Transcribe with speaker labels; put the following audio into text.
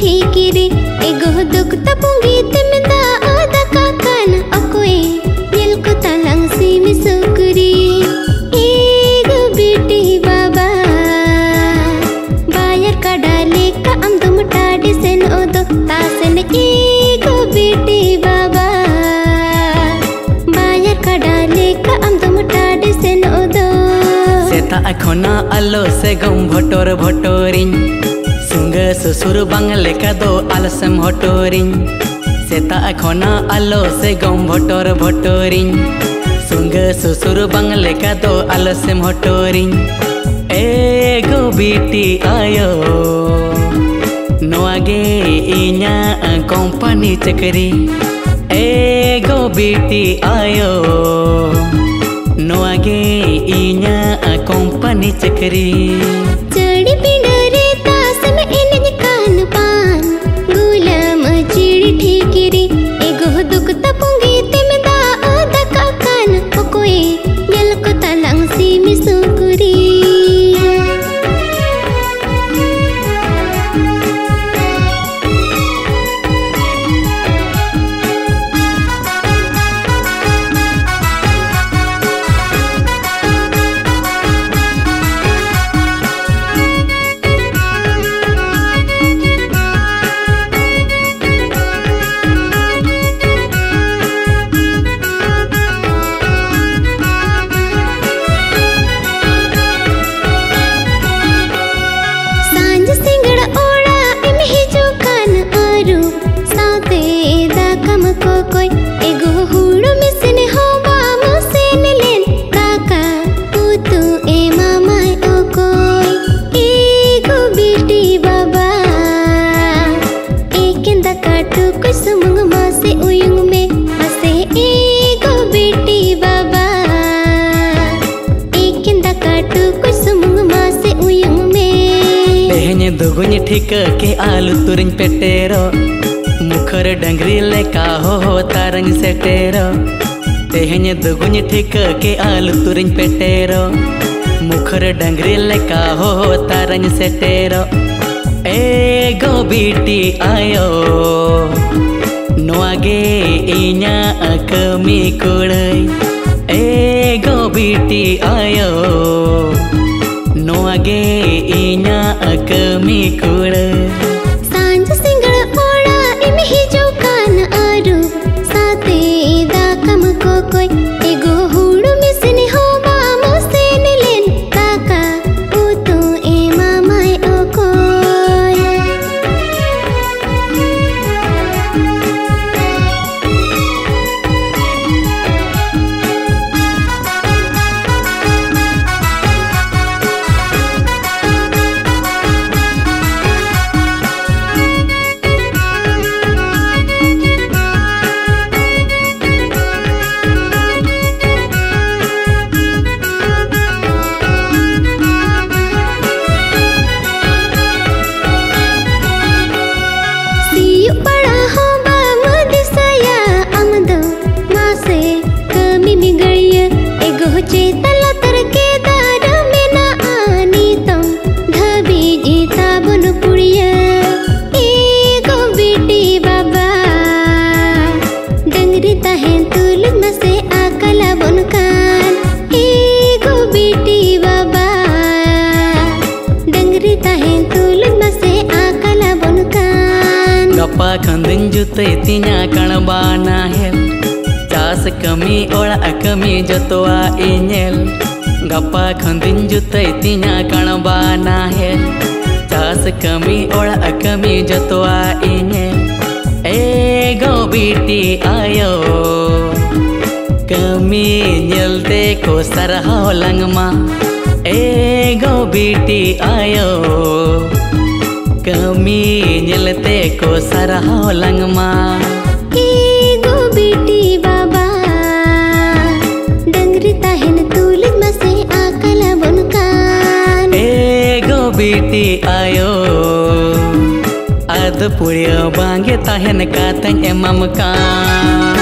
Speaker 1: ठीकिरी एगो दुख तपुंगी तिमदा आदा काकन अकोए दिल को तलंग सी मिसुकरी एगो बेटी बाबा बायर का डाले का अम दुम टाडी सेन ओदो तासन एगो बेटी बाबा बायर का डाले का अम दुम टाडी सेन ओदो
Speaker 2: सेता अखोना अलो से गम भटोर भटोरिन सुंगे ससुर बांगले का दो आलसम हटोरिन सेता अखोना अलो से गम भटोर भटोरिन सुंगे ससुर बांगले का दो आलसम हटोरिन एगो बेटी आयो नोआगे इन्या कंपनी चकरी एगो बेटी आयो नोआगे इन्या कंपनी चकरी
Speaker 1: चढ़ी पिंडरे तास में इन्हें कान पान गुलाम चिड़ी ठीकिरी एगो दुख तपुंगी तिमदा आदा काकन पकोए दिल को तलंग सी मिसुकरी
Speaker 2: दुगुन ठीक के आलू तुरिन पेटेरो मुखर डंगरी लेका हो तारंग सेटेरो तेहन दुगुन ठीक के आलू तुरिन पेटेरो मुखर डंगरी लेका हो तारंग सेटेरो एगो बेटी आयो नोआगे इन्या कमी कुड़ई एगो बेटी आयो नोआगे इन्या कमी कुड़
Speaker 1: सांझ सिंगड़ ओड़ा इम हिजो कान आरू साते दा कम को कोई एगो हुड़ू मिसने हो बामो सेन लेन काका ओ तो ए मामाय ओ कोय
Speaker 2: गप्पा खंदिन जुते तिना कणबाना हेल चास कमी ओड़ा कमी जतवा इनेल गप्पा खंदिन जुते तिना कणबाना हेल चास कमी ओड़ा कमी जतवा इनेल एगो बेटी आयो कमी निलते को सरहाव लंगमा एगो बेटी आयो कमी निलते को सरहाव लंगमा
Speaker 1: एगो बेटी बाबा डंगरी ताहन तुलित मसे आकला बुनकान
Speaker 2: एगो बेटी आयो अद पुड़ियो बांगे ताहन का तंग ममकान